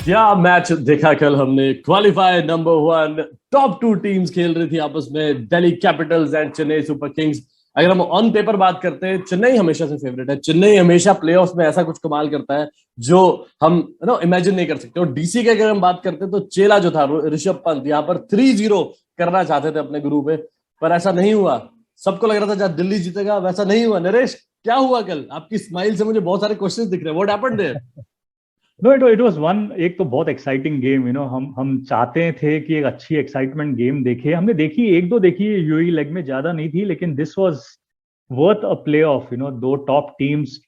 क्या मैच देखा कल हमने। क्वालिफाई नंबर 1, टॉप 2 टीम्स खेल रही थी आपस में, Delhi Capitals and Chennai super Kings. अगर हम ऑन पेपर बात करते हैं, चेन्नई हमेशा से फेवरेट है। चेन्नई हमेशा प्लेऑफ्स में ऐसा कुछ कमाल करता है जो हम इमेजिन नहीं कर सकते। और डीसी की अगर हम बात करते हैं तो चेला जो था ऋषभ पंत यहाँ पर 3-0 करना चाहते थे अपने ग्रुप में, पर ऐसा नहीं हुआ। सबको लग रहा था जहां दिल्ली जीतेगा वैसा नहीं हुआ। नरेश, क्या हुआ कल? आपकी स्माइल से मुझे बहुत सारे क्वेश्चंस दिख रहे हैं। What happened there? No, it was one. एक तो बहुत एक्साइटिंग गेम, हम चाहते थे कि एक अच्छी एक्साइटमेंट गेम देखे। हमने देखी, एक दो देखी यूएई लेग में, ज्यादा नहीं थी, लेकिन this was worth a play of. दो टॉप टीम्स,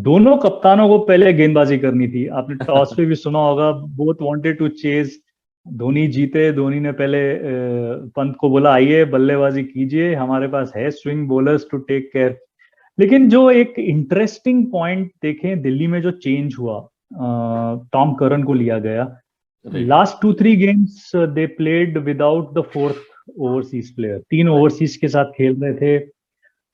दोनों कप्तानों को पहले गेंदबाजी करनी थी। आपने टॉस पे भी सुना होगा, both wanted to chase. Dhoni जीते, धोनी ने पहले पंत को बोला आइए बल्लेबाजी कीजिए, हमारे पास है swing bowlers to take care. लेकिन जो एक इंटरेस्टिंग पॉइंट देखें, दिल्ली में जो चेंज हुआ, टॉम करन को लिया गया। Right. Last 2-3 games they played without the fourth overseas player, 3 overseas के साथ खेल रहे थे।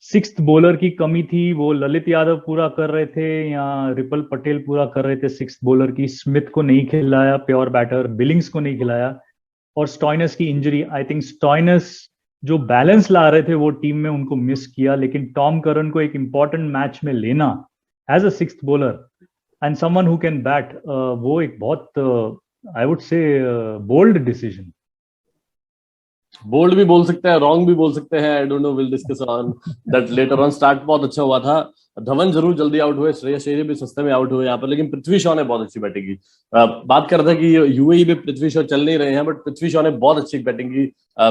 सिक्स्थ बॉलर की कमी थी, वो ललित यादव पूरा कर रहे थे या रिपल पटेल पूरा कर रहे थे सिक्स्थ बॉलर की। स्मिथ को नहीं खिलाया, प्योर बैटर बिलिंग्स को नहीं खिलाया। और स्टॉइनस की इंजरी, आई थिंक स्टॉइनस जो बैलेंस ला रहे थे वो टीम में, उनको मिस किया। लेकिन टॉम करन को एक इंपॉर्टेंट मैच में लेना as a sixth bowler and someone who can bat, वो एक बहुत I would say bold decision. Bold भी बोल सकते हैं, रॉन्ग भी बोल सकते हैं। I don't know, will discuss on that later on. Start बहुत अच्छा हुआ था। धवन जरूर जल्दी आउट हुए, श्रेयस अय्यर भी सस्ते में आउट हुए यहाँ पर, लेकिन पृथ्वी शॉ ने बहुत अच्छी बैटिंग की। बात कर रहे थे कि यूएई में पृथ्वी शॉ चल नहीं रहे हैं, बट पृथ्वी शॉ ने बहुत अच्छी बैटिंग की।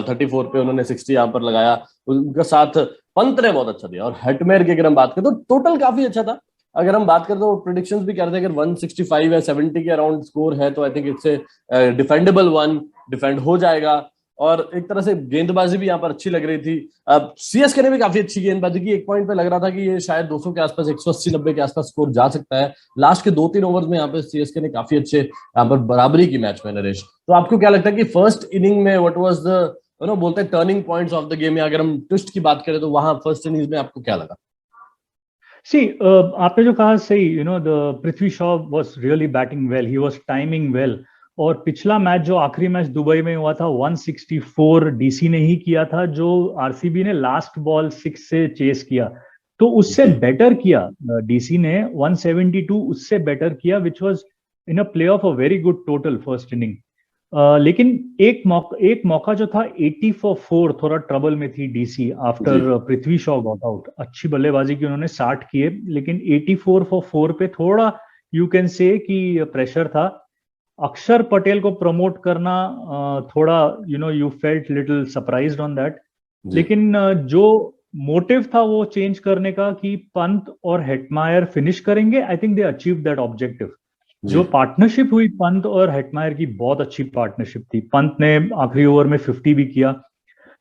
34 पे उन्होंने 60 यहाँ पर लगाया। उनका साथ पंत ने बहुत अच्छा दिया। और हेटमेयर की अगर हम बात करें तो टोटल काफी अच्छा था। अगर हम बात करें तो प्रिडिक्शंस भी कह रहे थे अगर 165 या 70 के अराउंड स्कोर है तो I think it's a defendable one, defend हो जाएगा। और एक तरह से गेंदबाजी भी यहाँ पर अच्छी लग रही थी। अब सीएसके ने भी काफी अच्छी गेंदबाजी की। एक पॉइंट पे लग रहा था कि ये शायद 200 के आसपास, 180-90 के आसपास स्कोर जा सकता है। लास्ट के 2-3 ओवर में यहाँ पे सीएसके ने काफी अच्छे यहाँ पर बराबरी की मैच में। नरेश, तो आपको क्या लगता है कि फर्स्ट इनिंग में व्हाट वाज द बोलते हैं turning points of the game, या अगर हम ट्विस्ट की बात करें तो वहां फर्स्ट इनिंग्स में आपको क्या लगा? सी, आपने जो कहा सही, the Prithvi Shaw was really batting well, he was timing well. और पिछला मैच, जो आखिरी मैच दुबई में हुआ था, 164 डीसी ने ही किया था, जो आरसीबी ने लास्ट बॉल 6 से चेस किया। तो उससे जी। बेटर किया डीसी ने, 172 उससे बेटर किया, which was in a play of a very good total first inning. लेकिन एक मौका जो था 80 फॉर 4, थोड़ा ट्रबल में थी डीसी जी। After Prithvi Shaw got out. अच्छी बल्लेबाजी की उन्होंने, 60 किए, लेकिन 84 फॉर 4 पे थोड़ा यू कैन से कि प्रेशर था। अक्षर पटेल को प्रमोट करना, थोड़ा you felt little surprised on that. जी। लेकिन जो मोटिव था वो चेंज करने का, कि पंत और हेटमायर फिनिश करेंगे, I think they achieve that objective. जो जी। पार्टनरशिप हुई पंत और हेटमायर की, बहुत अच्छी पार्टनरशिप थी। पंत ने आखिरी ओवर में 50 भी किया।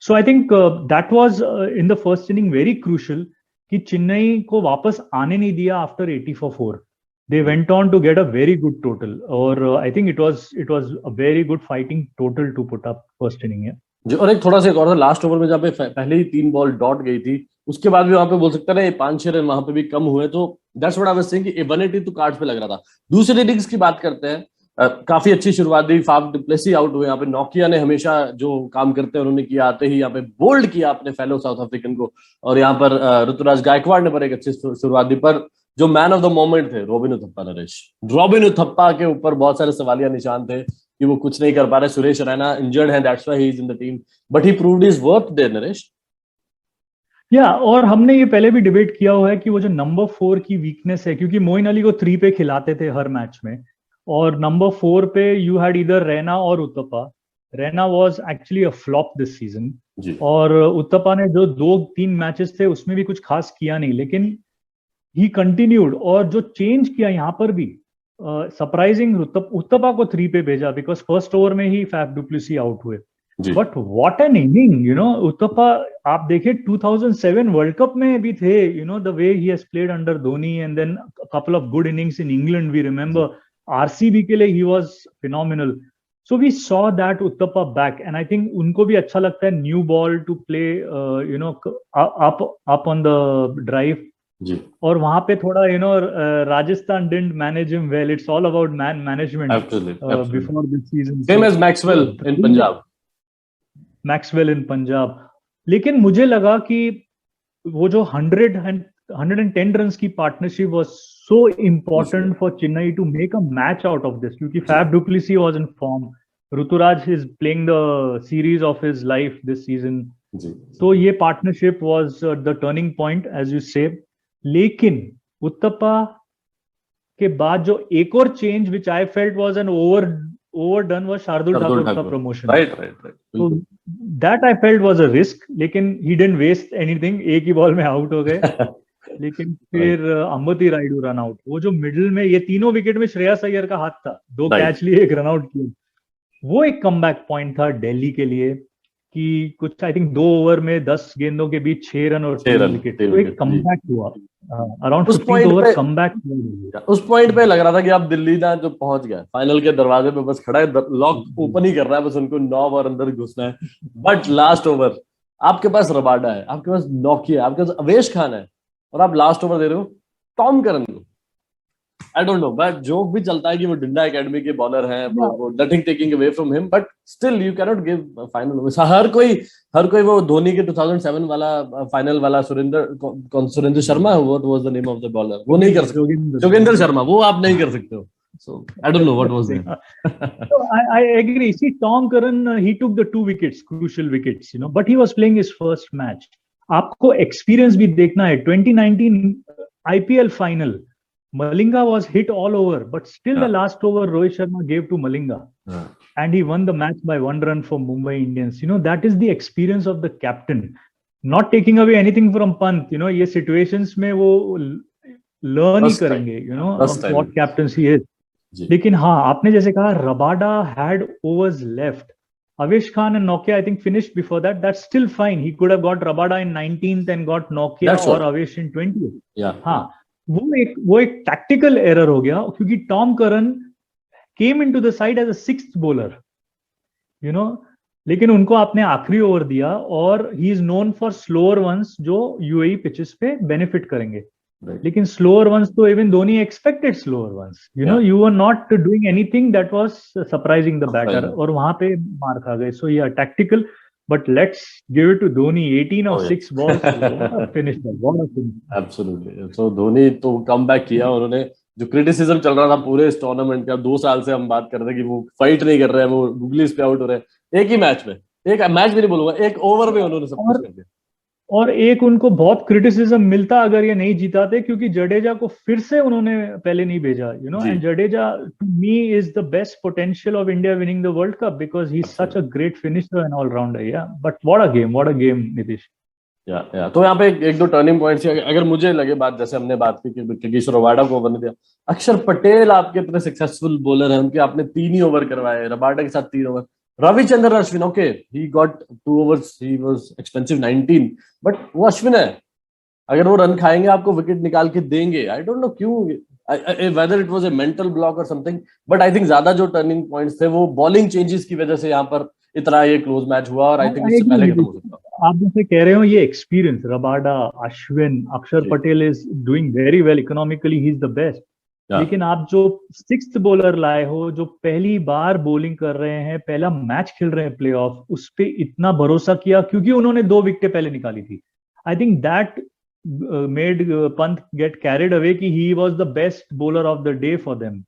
So I think that was in the first inning very crucial, कि चेन्नई को वापस आने नहीं दिया after 80 for 4। They went on to get a very good total, और I think it was a very good fighting total to put up first inning. जी। और एक थोड़ा सा एक और था लास्ट ओवर में, जहाँ पे पहले ही 3 बॉल डॉट गई थी, उसके बाद भी वहां पे बोल सकते हैं 5-6 रन वहां पे भी कम हुए। तो that's what I was saying कि 180 तो कार्ड्स पे लग रहा था। दूसरी इनिंग्स की बात करते हैं। काफी अच्छी शुरुआत दी, फाफ डुप्लेसी आउट हुए यहाँ पे। नोकिया ने हमेशा जो काम करते हैं उन्होंने किया, आते ही यहाँ पे बोल्ड किया अपने फेलो साउथ अफ्रीकन को। और यहाँ पर ऋतुराज गायकवाड़ ने पर एक अच्छी शुरुआत दी। पर जो मैन ऑफ द मोमेंट थे रॉबिन उथप्पा। नरेश, रॉबिन उथप्पा के ऊपर बहुत सारे सवालिया निशान थे कि वो कुछ नहीं कर पा रहे। सुरेश रैना इंजर्ड है, that's why he is in the team, but he proved his worth there. Naresh, और हमने ये पहले भी डिबेट किया हुआ है कि वो जो नंबर 4 की वीकनेस है, क्योंकि मोइन अली को 3 पे खिलाते थे हर मैच में, और नंबर 4 पे यू हैड इधर रैना और Uthappa. Raina was actually a flop this season, जी। और उत्तपा ने जो 2-3 मैचेस थे उसमें भी कुछ खास किया नहीं, लेकिन ही कंटिन्यूड। और जो चेंज किया यहाँ पर भी, सरप्राइजिंग, उत्तपा को 3 पे भेजा, बिकॉज फर्स्ट ओवर में ही फैफ डुप्लेसी आउट हुए। जी। But what an inning, Uthappa. आप देखे 2007 वर्ल्ड कप में भी थे, द वे ही has played under Dhoni, and then couple of good innings in England, we जी। रिमेंबर। आरसीबी के लिए ही was phenomenal. So we saw that Uthappa back, and I think उनको भी अच्छा लगता है new ball to play, up up on the drive. जी, और वहां पे थोड़ा Rajasthan didn't manage him well. It's all about management absolutely before this season. Same as Maxwell in Punjab. Maxwell in Punjab. लेकिन मुझे लगा कि वो जो 110 रन की partnership was so important for Chennai to make a match out of this, क्योंकि Faf du Plessis was in form. Ruturaj is playing the series of his life this season. तो ये partnership was the turning point as you say. लेकिन उत्तपा के बाद जो एक और change which I felt was an overdone was Shardul Thakur का promotion. Right. So that I felt was a risk, लेकिन he didn't waste anything. एक ही बॉल में आउट हो गए. लेकिन फिर अंबती रायडू रन आउट. वो जो मिडिल में ये तीनों विकेट में श्रेयस अय्यर का हाथ था, 2 कैच लिए, 1 रन आउट किया. वो एक कमबैक पॉइंट था दिल्ली के लिए कि कुछ आई थिंक 2 ओवर में 10 गेंदों के बीच 6 रन और 3 विकेट. तो एक कमबैक हुआ. Around 50 over comeback. उस पॉइंट पे लग रहा था कि अब दिल्ली ना जो पहुंच गया फाइनल के दरवाजे पे, बस खड़ा है, लॉक ओपन ही कर रहा है, बस उनको 9 ओवर अंदर घुसना है. बट लास्ट ओवर आपके पास रबाडा है, आपके पास नोकिया, आपके पास अवेश खान है, और आप लास्ट ओवर दे रहे हो टॉम करन को. आई डोंट नो, बट जोक भी चलता है कि वो डिंडा एकेडमी के बॉलर हैं, वो nothing taking away from him, but still you can not give final. हर कोई वो धोनी के 2007 वाला फाइनल वाला Surendra Sharma, what was the name of the bowler, वो नहीं कर सकते. जोगेंद्र शर्मा, वो आप नहीं कर सकते हो. So I don't know what was there. So I agree. See, Tom Curran, he took the 2 wickets, crucial wickets, but he was playing his first match. आपको experience भी देखना है. 2019 IPL final, Malinga was hit all over, but still the last over Rohit Sharma gave to Malinga, and he won the match by 1 run for Mumbai Indians. That is the experience of the captain. Not taking away anything from Pant. ये situations में वो learn ही करेंगे. What captaincy is. लेकिन हाँ, आपने जैसे कहा, Rabada had overs left. Avesh Khan and Nokia, I think, finished before that. That's still fine. He could have got Rabada in 19th and got Nokia or Avesh in 20th. Yeah. हाँ, वो एक tactical error हो गया, क्योंकि Tom Curran came into the side as a 6th bowler. लेकिन उनको आपने आखिरी ओवर दिया, और he is known for slower ones जो UAE pitches पे benefit करेंगे. Right. लेकिन slower ones तो even Dhoni expected slower ones. You were not doing anything that was surprising the batter, और वहां पे मार खा गए. So yeah, tactical, but let's give it to Dhoni. 18 of 6 balls, finish. Absolutely. So Dhoni तो comeback किया. उन्होंने जो क्रिटिसिज्म चल रहा था पूरे इस टूर्नामेंट का, 2 साल से हम बात कर रहे थे कि वो फाइट नहीं कर रहे हैं, वो गुगलीज पे आउट हो रहे हैं, एक ही मैच में, एक मैच भी नहीं बोलूंगा, एक ओवर में उन्होंने सब कुछ कर दिया. और एक उनको बहुत क्रिटिसिज्म मिलता अगर ये नहीं जीताते, क्योंकि जडेजा को फिर से उन्होंने पहले नहीं भेजा. And Jadeja to me is the best potential of India winning the world cup, because he is such a great finisher and allrounder. Yeah but what a game Nitish. Yeah तो यहाँ पे एक 2 टर्निंग पॉइंट्स. अगर मुझे लगे बात, जैसे हमने बात की कि किशोर रबाडा को ओवर नहीं दिया, अक्षर पटेल आपके इतने सक्सेसफुल बॉलर हैं, उनके आपने 3 ही ओवर करवाए, रबाडा के साथ 3 over. Ravichandran Ashwin, okay, he got 2 overs, he was expensive 19, but वो अश्विन है, अगर वो रन खाएंगे आपको विकेट निकाल के देंगे. आई डोंट नो क्यों, whether it was a mental block or something, but I think ज्यादा जो टर्निंग पॉइंट्स थे वो बॉलिंग चेंजेस की वजह से यहाँ पर इतना ये क्लोज मैच हुआ, और आई थिंक इससे पहले खत्म हो सकता. आप जैसे कह रहे हो, ये एक्सपीरियंस, रबाडा, अश्विन, अक्षर Patel is doing very well economically, he is the best. लेकिन आप जो 6th बॉलर लाए हो, जो पहली बार बॉलिंग कर रहे हैं, पहला मैच खेल रहे हैं प्लेऑफ, उस पे इतना भरोसा किया, क्योंकि उन्होंने 2 विकेटें पहले निकाली थी. I think that made Pant get carried away कि he was the best bowler of the day for them.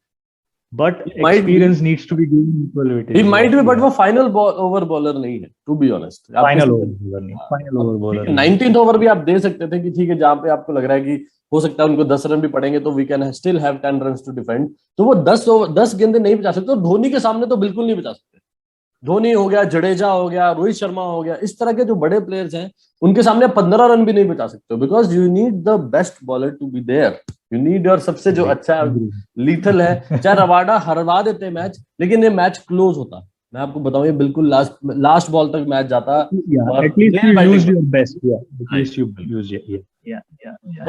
But experience needs to be given equal weightage. He might be, but वो फाइनल ओवर बॉलर नहीं है, to be honest. Final over bowler 19th over भी आप दे सकते थे कि ठीक है, जहां पे आपको लग रहा है कि हो सकता है उनको 10 रन भी पड़ेंगे, तो we can still have 10 runs to defend. तो वो 10 गेंदें नहीं बचा सकते, और धोनी के सामने तो बिल्कुल नहीं बचा सकते. धोनी हो गया, जडेजा हो गया, रोहित शर्मा हो गया, इस तरह के जो बड़े प्लेयर्स हैं, उनके सामने 15 रन भी नहीं बचा सकते, because you need the best bowler to be there. You need your सबसे जो अच्छा लीथल है. चाहे रबाडा हरवा देते मैच, लेकिन ये मैच क्लोज होता. मैं आपको बताऊं, ये बिल्कुल लास्ट बॉल तक मैच जाता.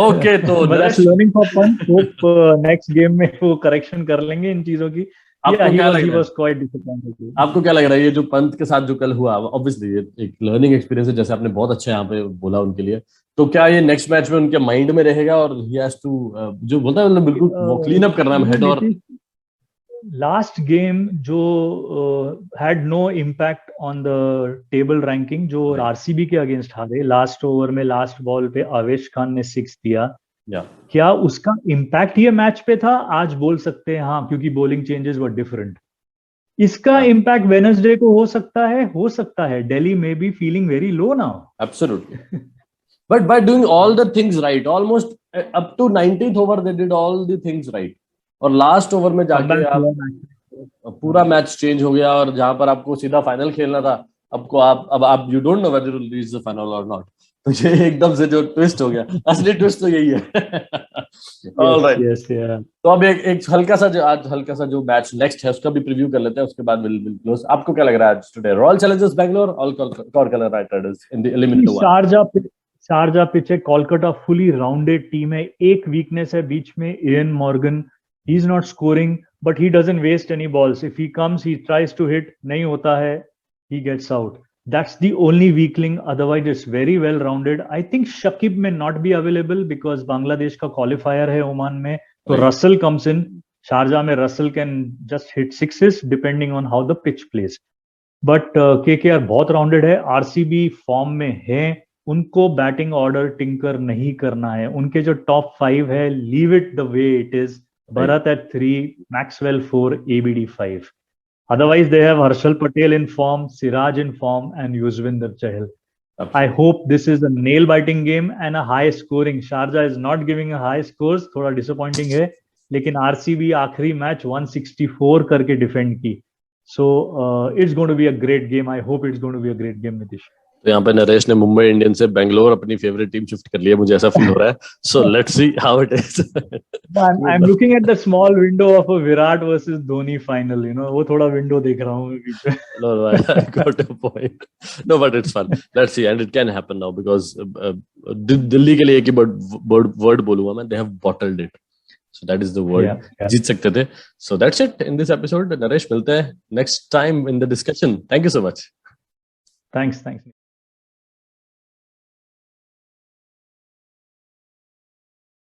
ओके, तो learning for Pant. Hope next game में वो करेक्शन कर लेंगे इन चीजों की. आपको क्या लग he रहा है? was quite disappointed. आपको क्या लग रहा है ये जो पंत के साथ जो कल हुआ, ऑब्वियसली ये एक लर्निंग एक्सपीरियंस है, जैसे आपने बहुत अच्छा यहाँ पे बोला उनके लिए, तो क्या ये नेक्स्ट मैच में उनके माइंड में रहेगा और ही हैज टू जो बोलता है मतलब बिल्कुल वो क्लीन अप करना है हेड और लास्ट गेम जो had no impact on the table ranking, जो आरसीबी के अगेंस्ट हारे लास्ट ओवर में, लास्ट बॉल पे आवेश खान ने 6 दिया, क्या उसका इम्पैक्ट ये मैच पे था? आज बोल सकते हैं हाँ, क्योंकि बॉलिंग चेंजेस वर डिफरेंट। इसका इम्पैक्ट वेडनेसडे को हो सकता है। दिल्ली में be feeling very low now. Absolutely, but by doing all the things right, almost up to 19th over they did all the things right, और लास्ट ओवर में जाके आप पूरा मैच चेंज हो गया, और जहां पर आपको सीधा फाइनल खेलना था, आपको आप you don't know whether you will reach the final और नॉट, तो ये एकदम से जो ट्विस्ट हो गया, असली ट्विस्ट तो यही है। ऑलराइट, तो अब एक हल्का सा जो मैच नेक्स्ट है उसका भी प्रीव्यू कर लेते हैं, उसके बाद विल क्लोज। आपको क्या लग रहा है आज टुडे? रॉयल चैलेंजर्स बैंगलोर और Kolkata night Riders in the eliminator one. Sharjah pitch है, कोलकाता फुली राउंडेड टीम है। एक वीकनेस है बीच में, Eoin Morgan, he is not scoring but he doesn't waste any balls. If he comes he tries to hit, नहीं होता है, he gets out. That's the only weak link. Otherwise, it's very well rounded. I think Shakib may not be available because Bangladesh का qualifier है Oman में, तो Russell comes in. Sharjah में Russell can just hit sixes depending on how the pitch plays. But KKR बहुत rounded है, RCB form में है, उनको बैटिंग ऑर्डर टिंकर नहीं करना है। उनके जो टॉप 5 है, leave it the way it is. Bharat at 3, Maxwell 4, ABD 5. Otherwise, they have Harshal Patel in form, Siraj in form, and Yuzvendra Chahal. Absolutely. I hope this is a nail-biting game and a high-scoring. Sharjah is not giving a high scores, थोड़ा disappointing है, लेकिन RCB आखिरी match 164 करके defend की. So it's going to be a great game. I hope it's going to be a great game, Nitish. तो यहाँ पे नरेश ने मुंबई इंडियंस से बेंगलोर अपनी फेवरेट टीम शिफ्ट कर लिया, मुझे ऐसा फील हो रहा है. So let's see how it is. I'm looking at the small window of a Virat versus Dhoni final, you know, वो थोड़ा विंडो देख रहा हूँ बीच में. No, I got a point. No, but it's fun. Let's see, and it can happen now because Delhi के लिए एक ही word बोलूंगा मैं, they have bottled it. So that is the word. जीत सकते थे. So that's it in this episode. Naresh, मिलते हैं next time in the discussion. Thank you so much. Thanks.